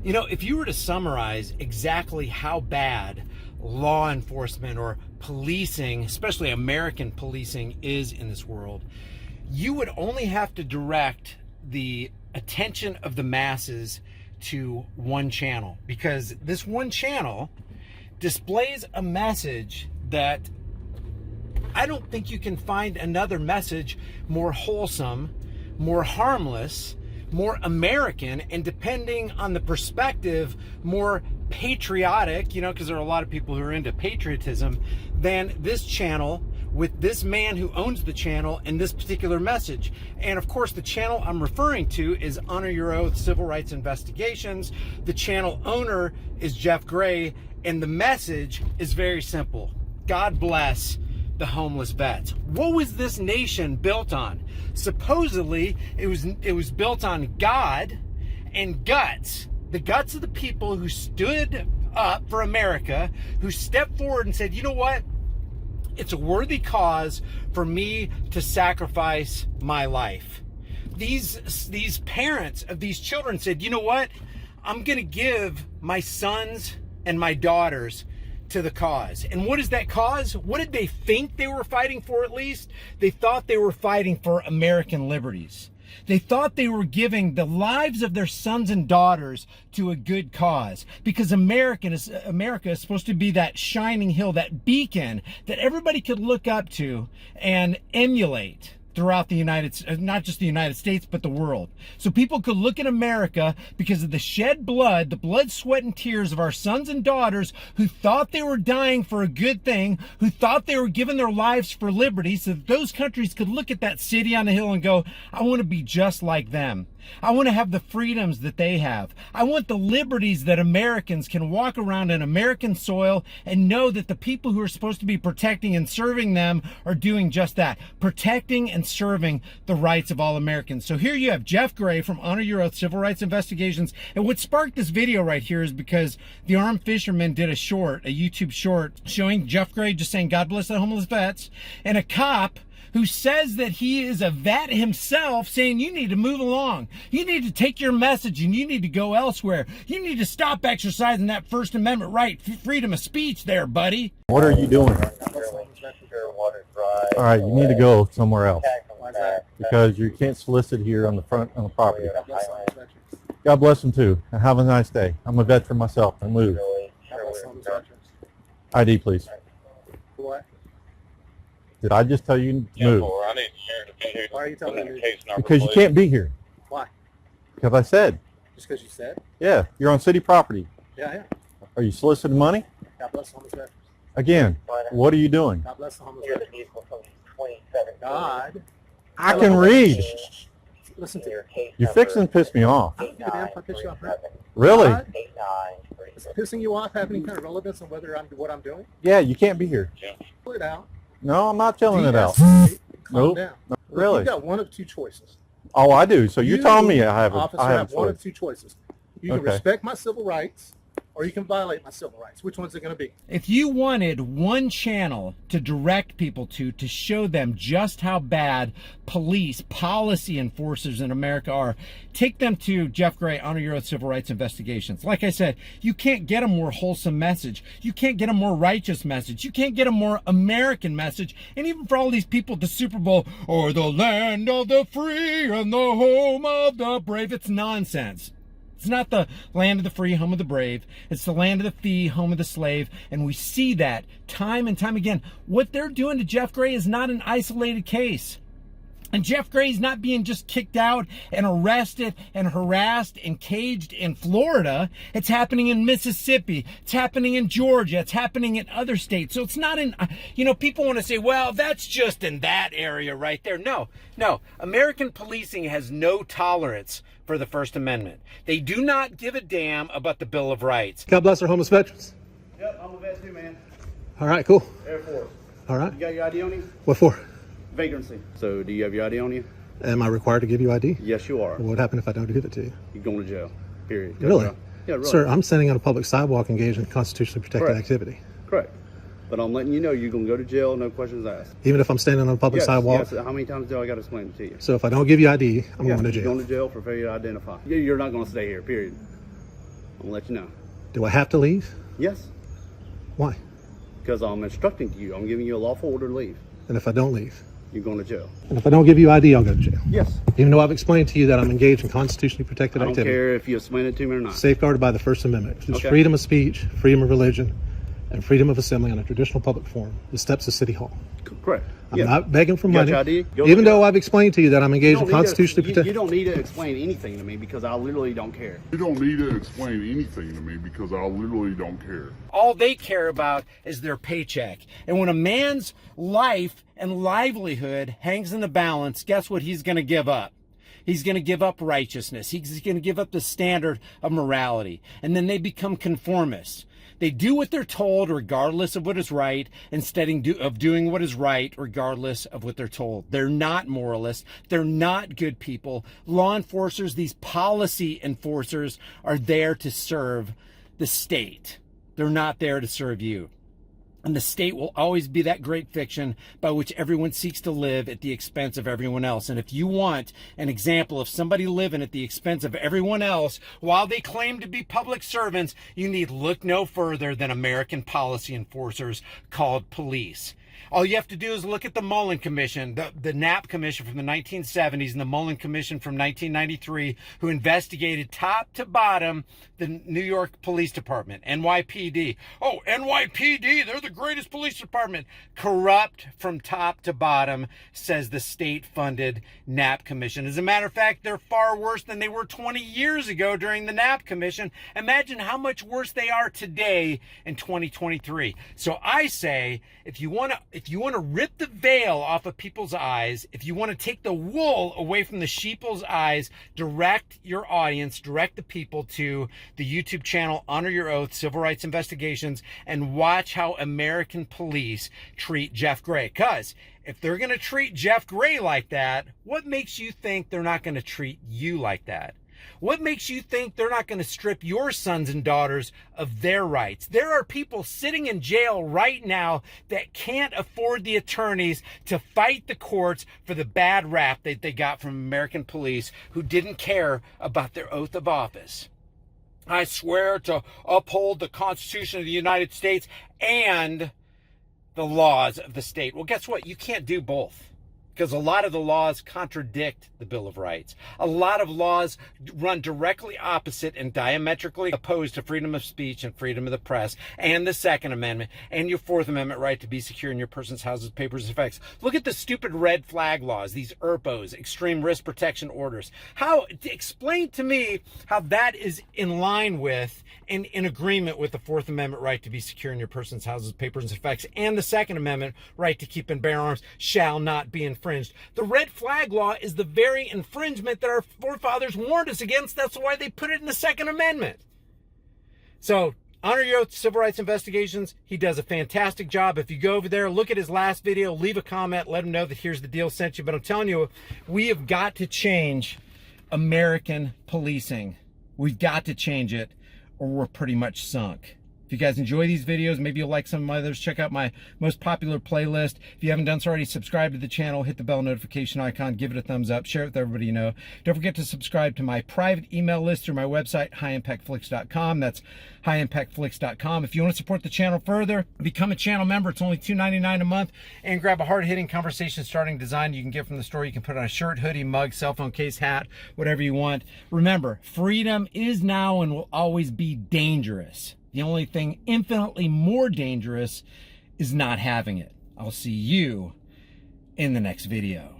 You know, if you were to summarize exactly how bad law enforcement or policing, especially American policing, is in this world, you would only have to direct the attention of the masses to one channel, because this one channel displays a message that I don't think you can find another message more wholesome, more harmless, more American, and depending on the perspective, more patriotic, you know, because there are a lot of people who are into patriotism, than this channel with this man who owns the channel and this particular message. And of course, the channel I'm referring to is Honor Your Oath Civil Rights Investigations. The channel owner is Jeff Gray, and the message is very simple. God bless the homeless vets. What was this nation built on? Supposedly, it was built on God and guts. The guts of the people who stood up for America, who stepped forward and said, you know what? It's a worthy cause for me to sacrifice my life. These parents of these children said, you know what? I'm going to give my sons and my daughters to the cause. And what is that cause? What did they think they were fighting for? At least they thought they were fighting for American liberties. They thought they were giving the lives of their sons and daughters to a good cause, because America is supposed to be that shining hill, that beacon that everybody could look up to and emulate throughout the not just the United States, but the world. So people could look at America because of the shed blood, the blood, sweat, and tears of our sons and daughters who thought they were dying for a good thing, who thought they were giving their lives for liberty, so that those countries could look at that city on the hill and go, I want to be just like them. I want to have the freedoms that they have. I want the liberties that Americans can walk around in American soil and know that the people who are supposed to be protecting and serving them are doing just that, protecting and serving the rights of all Americans. So here you have Jeff Gray from Honor Your Oath Civil Rights Investigations. And what sparked this video right here is because the Armed Fisherman did a YouTube short showing Jeff Gray just saying, God bless the homeless vets, and a cop who says that he is a vet himself saying, you need to move along. You need to take your message and you need to go elsewhere. You need to stop exercising that First Amendment right, freedom of speech there, buddy. What are you doing? All right, you need to go somewhere else because you can't solicit here on the property. God bless them too. And have a nice day. I'm a veteran myself. And move. ID, please. What? Did I just tell you to move? I need to hear. Why are you telling me? Because you can't be here. Why? Because I said. Just because you said? Yeah, you're on city property. Yeah. Are you soliciting money? God bless the homeless veterans. Again, what are you doing? God bless the homeless veterans. God. I can read. Listen to me. You're fixing to piss me off. I don't give a damn if I piss you off, right? Really? God, is pissing you off have any kind of relevance on what I'm doing? Yeah, you can't be here. Pull it out. No, I'm not telling it out. Calm Nope. down. Really? You've got one of two choices. Oh, I do. So you're telling me I have a one of choice. two choices. You can respect my civil rights, or you can violate my civil rights. Which one's it going to be? If you wanted one channel to direct people to show them just how bad police, policy enforcers in America are, take them to Jeff Gray, Honor Your Oath Civil Rights Investigations. Like I said, you can't get a more wholesome message. You can't get a more righteous message. You can't get a more American message. And even for all these people at the Super Bowl, or the land of the free and the home of the brave, it's nonsense. It's not the land of the free, home of the brave. It's the land of the fee, home of the slave. And we see that time and time again. What they're doing to Jeff Gray is not an isolated case. And Jeff Gray's not being just kicked out and arrested and harassed and caged in Florida. It's happening in Mississippi. It's happening in Georgia. It's happening in other states. So it's not in, people want to say, well, that's just in that area right there. No. American policing has no tolerance for the First Amendment. They do not give a damn about the Bill of Rights. God bless our homeless veterans. Yep, I'm a vet too, man. All right, cool. Air Force. All right. You got your ID on you? What for? Vagrancy. So do you have your ID on you? Am I required to give you ID? Yes, you are. What happened if I don't give it to you? You're going to jail. Period. Really? Yeah, really. Sir, I'm standing on a public sidewalk engaged in constitutionally protected activity. Correct. But I'm letting you know you're going to go to jail, no questions asked. Even if I'm standing on a public sidewalk? Yes. How many times do I got to explain it to you? So if I don't give you ID, I'm going to jail? You're going to jail for failure to identify. You're not going to stay here, period. I'm gonna let you know. Do I have to leave? Yes, Why? because I'm instructing you. I'm giving you a lawful order to leave. And if I don't leave? You're going to jail. And if I don't give you ID, I'll go to jail. Yes. Even though I've explained to you that I'm engaged in constitutionally protected I don't activity. care if you explain it to me or not. Safeguarded by the First Amendment. It's Okay. freedom of speech, freedom of religion, and freedom of assembly on a traditional public forum. The steps of City Hall. Correct. I'm not begging for You got money. your ID? Go Even to though jail. I've explained to you that I'm engaged in constitutionally You protected. don't need to explain anything to me because I literally don't care. You don't need to explain anything to me because I literally don't care. All they care about is their paycheck. And when a man's life and livelihood hangs in the balance, guess what he's going to give up? He's going to give up righteousness. He's going to give up the standard of morality. And then they become conformists. They do what they're told regardless of what is right, instead of doing what is right regardless of what they're told. They're not moralists. They're not good people. Law enforcers, these policy enforcers, are there to serve the state. They're not there to serve you. And the state will always be that great fiction by which everyone seeks to live at the expense of everyone else. And if you want an example of somebody living at the expense of everyone else while they claim to be public servants, you need look no further than American policy enforcers called police. All you have to do is look at the Mullen Commission, the Knapp Commission from the 1970s and the Mullen Commission from 1993, who investigated top to bottom the New York Police Department, NYPD. Oh, NYPD, they're the greatest police department. Corrupt from top to bottom, says the state-funded Knapp Commission. As a matter of fact, they're far worse than they were 20 years ago during the Knapp Commission. Imagine how much worse they are today in 2023. So I say, if you want to rip the veil off of people's eyes, if you want to take the wool away from the sheeple's eyes, direct your audience, direct the people to the YouTube channel Honor Your Oath, Civil Rights Investigations, and watch how American police treat Jeff Gray. Because if they're going to treat Jeff Gray like that, what makes you think they're not going to treat you like that? What makes you think they're not going to strip your sons and daughters of their rights? There are people sitting in jail right now that can't afford the attorneys to fight the courts for the bad rap that they got from American police who didn't care about their oath of office. I swear to uphold the Constitution of the United States and the laws of the state. Well, guess what? You can't do both. Because a lot of the laws contradict the Bill of Rights. A lot of laws run directly opposite and diametrically opposed to freedom of speech and freedom of the press and the Second Amendment and your Fourth Amendment right to be secure in your person's houses, papers, and effects. Look at the stupid red flag laws, these ERPOs, extreme risk protection orders. Explain to me how that is in line with and in agreement with the Fourth Amendment right to be secure in your person's houses, papers, and effects, and the Second Amendment right to keep and bear arms shall not be infringed. The red flag law is the very infringement that our forefathers warned us against. That's why they put it in the Second Amendment. So, Honor Your Oath, Civil Rights Investigations. He does a fantastic job. If you go over there, look at his last video, leave a comment, let him know that Here's the Deal sent you. But I'm telling you, we have got to change American policing. We've got to change it, or we're pretty much sunk. If you guys enjoy these videos, maybe you'll like some of my others, check out my most popular playlist. If you haven't done so already, subscribe to the channel, hit the bell notification icon, give it a thumbs up, share it with everybody you know. Don't forget to subscribe to my private email list through my website, highimpactflix.com. That's highimpactflix.com. If you want to support the channel further, become a channel member. It's only $2.99 a month, and grab a hard-hitting conversation starting design you can get from the store. You can put on a shirt, hoodie, mug, cell phone case, hat, whatever you want. Remember, freedom is now and will always be dangerous. The only thing infinitely more dangerous is not having it. I'll see you in the next video.